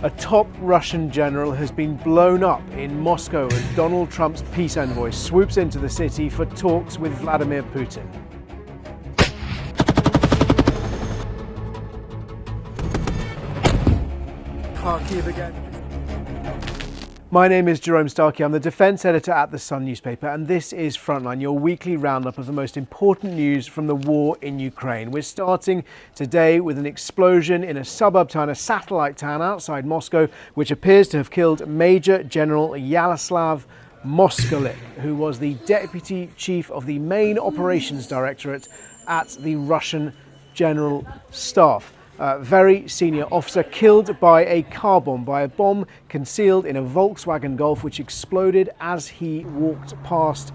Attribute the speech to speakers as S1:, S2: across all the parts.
S1: A top Russian general has been blown up in Moscow as Donald Trump's peace envoy swoops into the city for talks with Vladimir Putin. Kharkiv again. My name is Jerome Starkey. I'm the defence editor at The Sun newspaper, and this is Frontline, your weekly roundup of the most important news from the war in Ukraine. We're starting today with an explosion in a suburb town, a satellite town outside Moscow, which appears to have killed Major General Yaroslav Moskalyk, who was the deputy chief of the main operations directorate at the Russian General Staff. Very senior officer killed by a car bomb, by a bomb concealed in a Volkswagen Golf which exploded as he walked past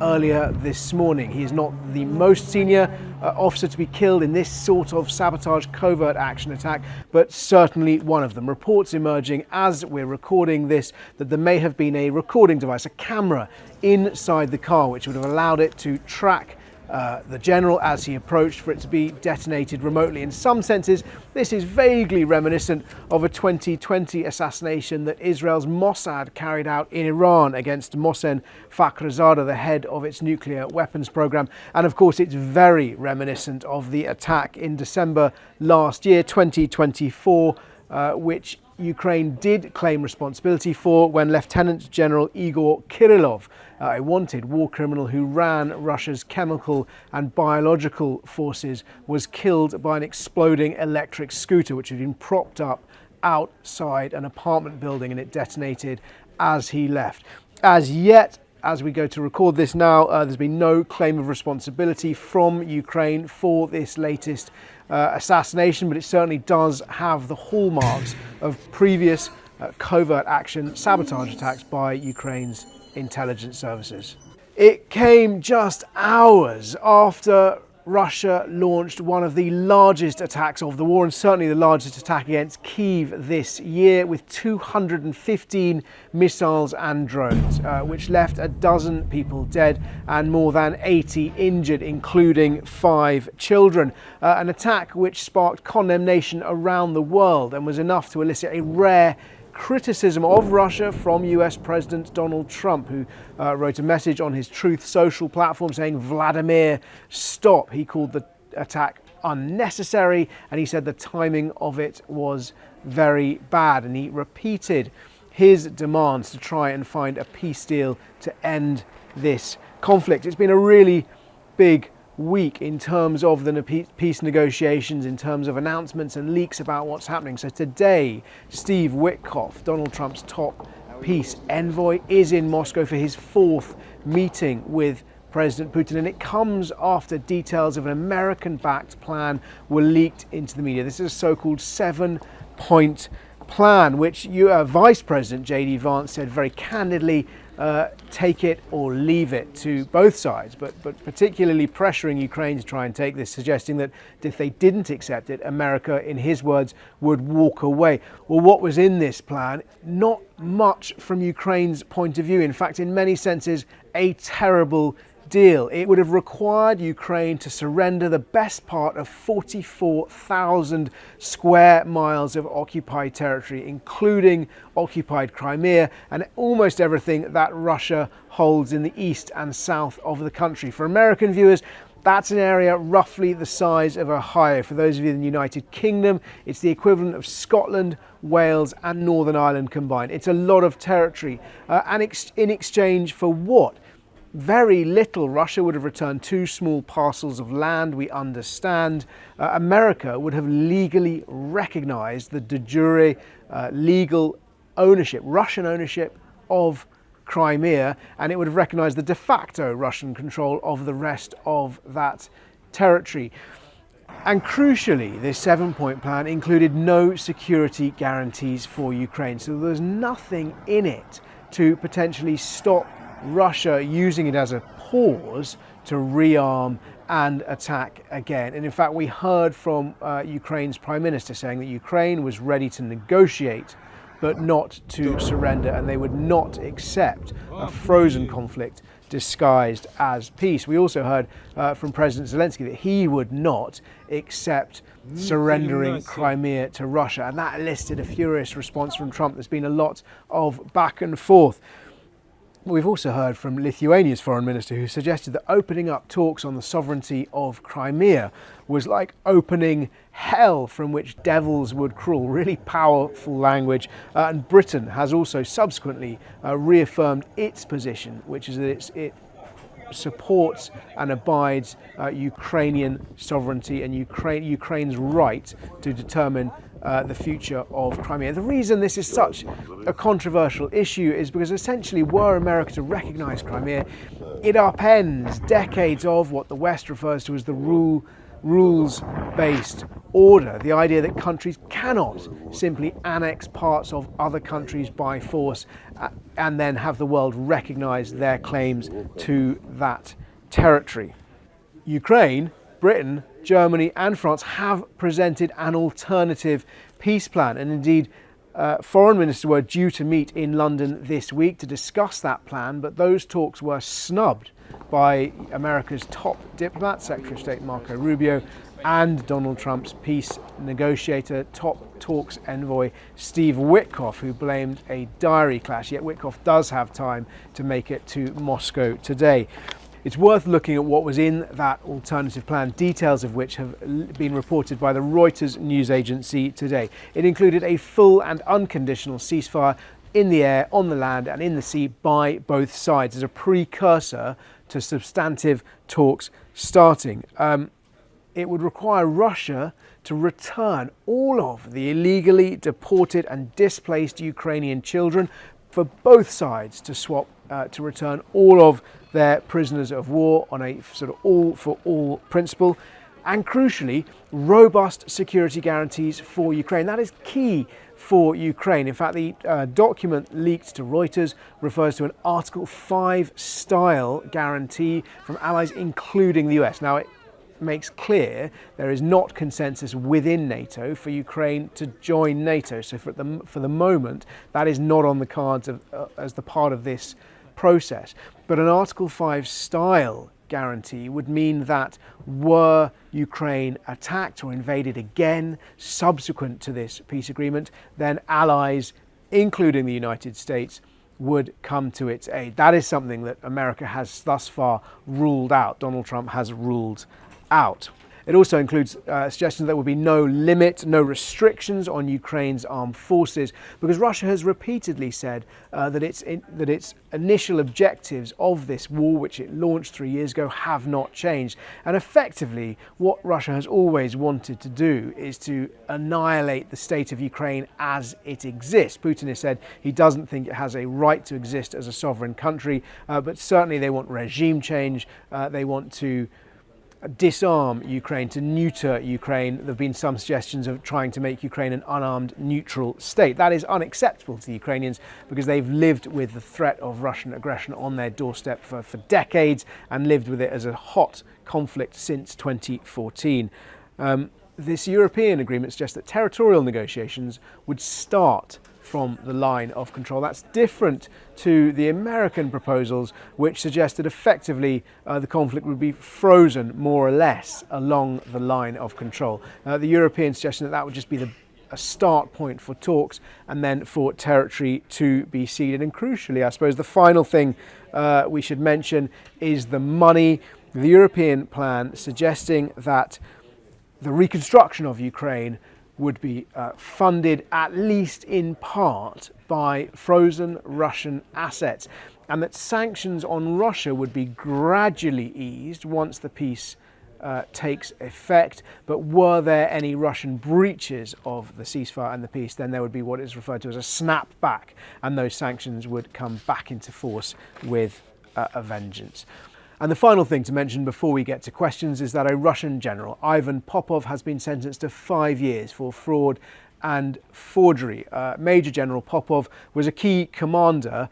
S1: earlier this morning. He is not the most senior officer to be killed in this sort of sabotage covert action attack, but certainly one of them. Reports emerging as we're recording this that there may have been a recording device, a camera inside the car which would have allowed it to track the general as he approached, for it to be detonated remotely. In some senses, this is vaguely reminiscent of a 2020 assassination that Israel's Mossad carried out in Iran against Mohsen Fakhrizadeh, the head of its nuclear weapons program. And of course, it's very reminiscent of the attack in December last year, 2024, which Ukraine did claim responsibility for when Lieutenant General Igor Kirillov, a wanted war criminal who ran Russia's chemical and biological forces, was killed by an exploding electric scooter which had been propped up outside an apartment building, and it detonated as he left. As yet, as we go to record this now, there's been no claim of responsibility from Ukraine for this latest assassination, but it certainly does have the hallmarks of previous covert action sabotage attacks by Ukraine's intelligence services. It came just hours after Russia launched one of the largest attacks of the war, and certainly the largest attack against Kyiv this year, with 215 missiles and drones, which left a dozen people dead and more than 80 injured, including 5 children. An attack which sparked condemnation around the world and was enough to elicit a rare criticism of Russia from US President Donald Trump, who wrote a message on his Truth Social platform saying, "Vladimir, stop." He called the attack unnecessary, and he said the timing of it was very bad, and he repeated his demands to try and find a peace deal to end this conflict. It's been a really big week in terms of the peace negotiations, in terms of announcements and leaks about what's happening. So today, Steve Witkoff, Donald Trump's top peace envoy, is in Moscow for his 4th meeting with President Putin, and it comes after details of an American-backed plan were leaked into the media. This is a so-called 7-point plan, which Vice President J.D. Vance said very candidly, take it or leave it, to both sides, but particularly pressuring Ukraine to try and take this, suggesting that if they didn't accept it, America, in his words, would walk away. Well, what was in this plan? Not much from Ukraine's point of view. In fact, in many senses, a terrible deal. It would have required Ukraine to surrender the best part of 44,000 square miles of occupied territory, including occupied Crimea and almost everything that Russia holds in the east and south of the country. For American viewers, that's an area roughly the size of Ohio. For those of you in the United Kingdom, it's the equivalent of Scotland, Wales and Northern Ireland combined. It's a lot of territory. And in exchange for what? Very little. Russia would have returned 2 small parcels of land, we understand. America would have legally recognized the de jure legal ownership, Russian ownership of Crimea, and it would have recognized the de facto Russian control of the rest of that territory. And crucially, this 7-point plan included no security guarantees for Ukraine. So there's nothing in it to potentially stop Russia using it as a pause to rearm and attack again. And in fact, we heard from Ukraine's Prime Minister saying that Ukraine was ready to negotiate but not to surrender, and they would not accept a frozen conflict disguised as peace. We also heard from President Zelensky that he would not accept surrendering Crimea to Russia. And that elicited a furious response from Trump. There's been a lot of back and forth. We've also heard from Lithuania's foreign minister, who suggested that opening up talks on the sovereignty of Crimea was like opening hell from which devils would crawl. Really powerful language. And Britain has also subsequently reaffirmed its position, which is that it supports and abides Ukrainian sovereignty and Ukraine's right to determine the future of Crimea. The reason this is such a controversial issue is because essentially, were America to recognise Crimea, it upends decades of what the West refers to as the rules-based order, the idea that countries cannot simply annex parts of other countries by force and then have the world recognise their claims to that territory. Ukraine, Britain, Germany and France have presented an alternative peace plan, and indeed foreign ministers were due to meet in London this week to discuss that plan, but those talks were snubbed by America's top diplomat, Secretary of State Marco Rubio, and Donald Trump's peace negotiator, top talks envoy Steve Witkoff, who blamed a diary clash. Yet Witkoff does have time to make it to Moscow today. It's worth looking at what was in that alternative plan, details of which have been reported by the Reuters news agency today. It included a full and unconditional ceasefire in the air, on the land and in the sea by both sides as a precursor to substantive talks starting. It would require Russia to return all of the illegally deported and displaced Ukrainian children, for both sides to return all of their prisoners of war on a sort of all-for-all principle, and crucially, robust security guarantees for Ukraine. That is key for Ukraine. In fact, the document leaked to Reuters refers to an Article 5 style guarantee from allies, including the US. Now, it makes clear there is not consensus within NATO for Ukraine to join NATO. So for the moment, that is not on the cards as the part of this process. But an Article 5 style guarantee would mean that were Ukraine attacked or invaded again subsequent to this peace agreement, then allies, including the United States, would come to its aid. That is something that America has thus far ruled out. Donald Trump has ruled out. It also includes suggestions there will be no limit, no restrictions on Ukraine's armed forces, because Russia has repeatedly said that its initial objectives of this war, which it launched 3 years ago, have not changed. And effectively, what Russia has always wanted to do is to annihilate the state of Ukraine as it exists. Putin has said he doesn't think it has a right to exist as a sovereign country, but certainly they want regime change. They want to disarm Ukraine, to neuter Ukraine. There have been some suggestions of trying to make Ukraine an unarmed neutral state. That is unacceptable to the Ukrainians because they've lived with the threat of Russian aggression on their doorstep for decades and lived with it as a hot conflict since 2014. This European agreement suggests that territorial negotiations would start from the line of control. That's different to the American proposals, which suggested effectively the conflict would be frozen more or less along the line of control. The European suggestion that would just be a start point for talks and then for territory to be ceded. And crucially, I suppose the final thing we should mention is the money. The European plan suggesting that the reconstruction of Ukraine would be funded at least in part by frozen Russian assets, and that sanctions on Russia would be gradually eased once the peace takes effect. But were there any Russian breaches of the ceasefire and the peace, then there would be what is referred to as a snapback, and those sanctions would come back into force with a vengeance. And the final thing to mention before we get to questions is that a Russian general, Ivan Popov, has been sentenced to 5 years for fraud and forgery. Major General Popov was a key commander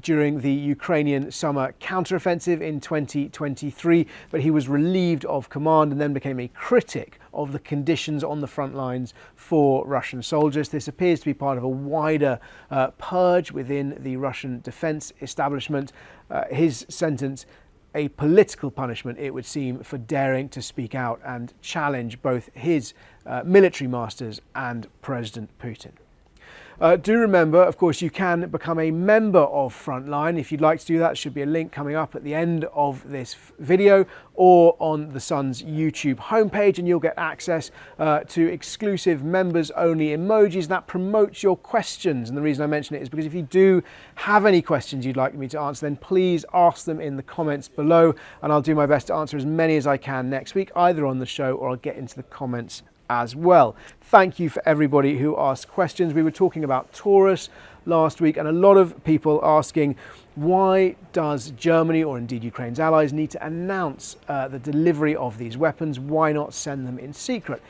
S1: during the Ukrainian summer counteroffensive in 2023, but he was relieved of command and then became a critic of the conditions on the front lines for Russian soldiers. This appears to be part of a wider purge within the Russian defense establishment. His sentence a political punishment, it would seem, for daring to speak out and challenge both his military masters and President Putin. Do remember, of course, you can become a member of Frontline. If you'd like to do that, there should be a link coming up at the end of this video or on the Sun's YouTube homepage, and you'll get access to exclusive members-only emojis that promote your questions. And the reason I mention it is because if you do have any questions you'd like me to answer, then please ask them in the comments below, and I'll do my best to answer as many as I can next week, either on the show or I'll get into the comments as well. Thank you for everybody who asked questions. We were talking about Taurus last week, and a lot of people asking, why does Germany, or indeed Ukraine's allies, need to announce the delivery of these weapons? Why not send them in secret?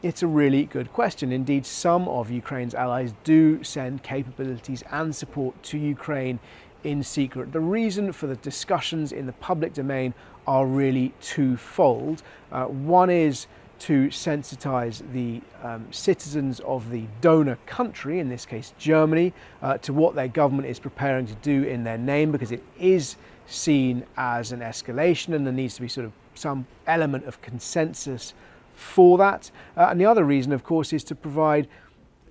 S1: It's a really good question. Indeed, some of Ukraine's allies do send capabilities and support to Ukraine in secret. The reason for the discussions in the public domain are really twofold. One is to sensitize the citizens of the donor country, in this case Germany, to what their government is preparing to do in their name, because it is seen as an escalation and there needs to be sort of some element of consensus for that. And the other reason, of course, is to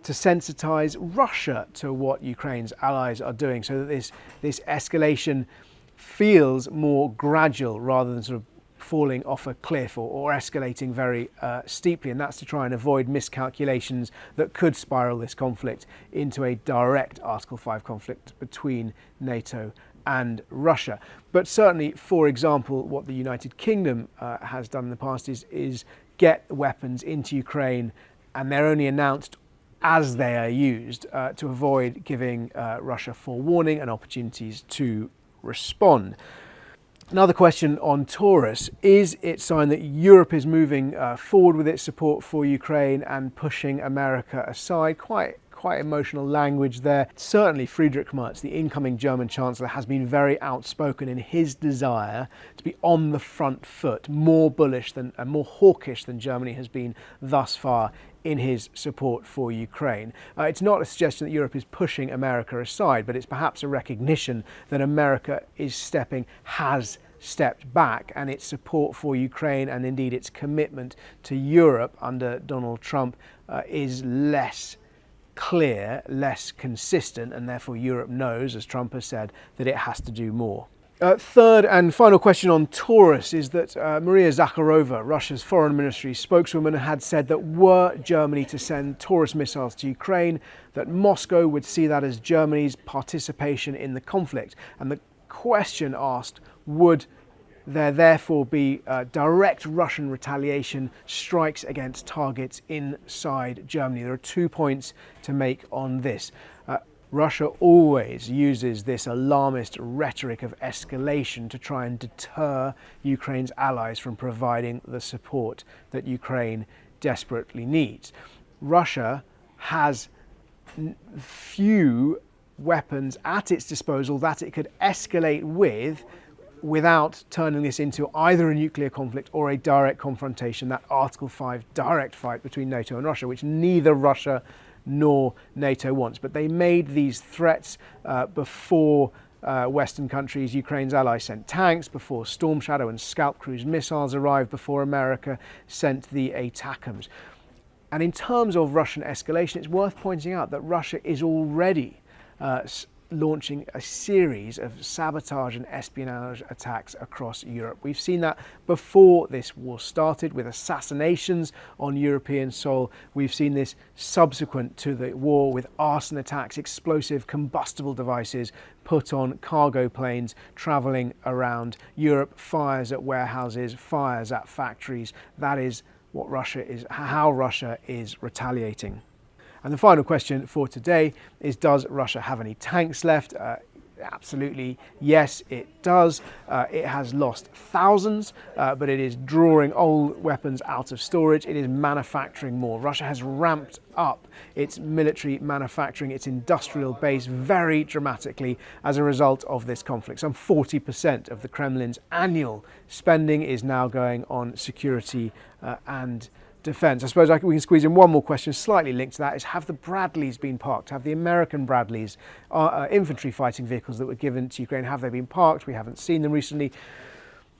S1: sensitize Russia to what Ukraine's allies are doing, so that this escalation feels more gradual rather than sort of falling off a cliff or escalating very steeply, and that's to try and avoid miscalculations that could spiral this conflict into a direct Article 5 conflict between NATO and Russia. But certainly, for example, what the United Kingdom has done in the past is get weapons into Ukraine, and they're only announced as they are used to avoid giving Russia forewarning and opportunities to respond. Another question on Taurus: is it a sign that Europe is moving forward with its support for Ukraine and pushing America aside? Quite emotional language there. Certainly Friedrich Merz, the incoming German Chancellor, has been very outspoken in his desire to be on the front foot, more bullish than and more hawkish than Germany has been thus far in his support for Ukraine. It's not a suggestion that Europe is pushing America aside, but it's perhaps a recognition that America has stepped back, and its support for Ukraine and indeed its commitment to Europe under Donald Trump is less clear, less consistent, and therefore Europe knows, as Trump has said, that it has to do more. Third and final question on Taurus is that Maria Zakharova, Russia's foreign ministry spokeswoman, had said that were Germany to send Taurus missiles to Ukraine, that Moscow would see that as Germany's participation in the conflict. And the question asked, would there therefore be direct Russian retaliation, strikes against targets inside Germany? There are 2 points to make on this. Russia always uses this alarmist rhetoric of escalation to try and deter Ukraine's allies from providing the support that Ukraine desperately needs. Russia has few weapons at its disposal that it could escalate without turning this into either a nuclear conflict or a direct confrontation, that Article 5 direct fight between NATO and Russia, which neither Russia nor NATO wants. But they made these threats before Western countries, Ukraine's allies, sent tanks, before Storm Shadow and Scalp cruise missiles arrived, before America sent the ATACMS. And in terms of Russian escalation, it's worth pointing out that Russia is already launching a series of sabotage and espionage attacks across Europe. We've seen that before this war started with assassinations on European soil. We've seen this subsequent to the war with arson attacks, explosive combustible devices put on cargo planes travelling around Europe, fires at warehouses, fires at factories. That is how Russia is retaliating. And the final question for today is, does Russia have any tanks left? Absolutely, yes, it does. It has lost thousands, but it is drawing old weapons out of storage. It is manufacturing more. Russia has ramped up its military manufacturing, its industrial base very dramatically as a result of this conflict. Some 40% of the Kremlin's annual spending is now going on security and defence. I suppose we can squeeze in one more question slightly linked to that, is have the Bradleys been parked? Have the American Bradleys, infantry fighting vehicles that were given to Ukraine, have they been parked? We haven't seen them recently.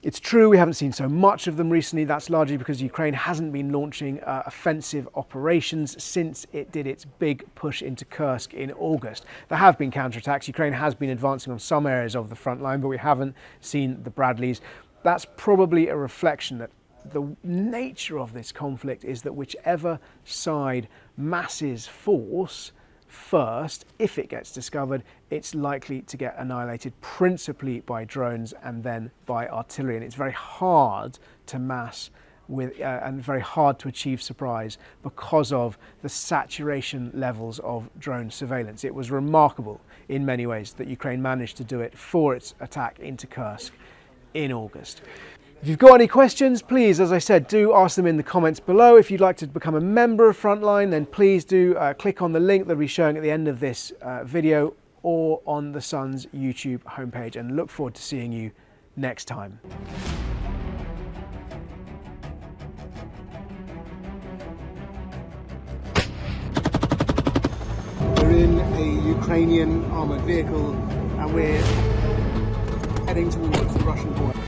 S1: It's true we haven't seen so much of them recently. That's largely because Ukraine hasn't been launching offensive operations since it did its big push into Kursk in August. There have been counterattacks. Ukraine has been advancing on some areas of the front line, but we haven't seen the Bradleys. That's probably a reflection that the nature of this conflict is that whichever side masses force first, if it gets discovered, it's likely to get annihilated principally by drones and then by artillery. And it's very hard to mass with and very hard to achieve surprise because of the saturation levels of drone surveillance. It was remarkable in many ways that Ukraine managed to do it for its attack into Kursk in August. If you've got any questions, please, as I said, do ask them in the comments below. If you'd like to become a member of Frontline, then please do click on the link that will be showing at the end of this video or on the Sun's YouTube homepage, and look forward to seeing you next time. We're in a Ukrainian armoured vehicle and we're heading towards the Russian border.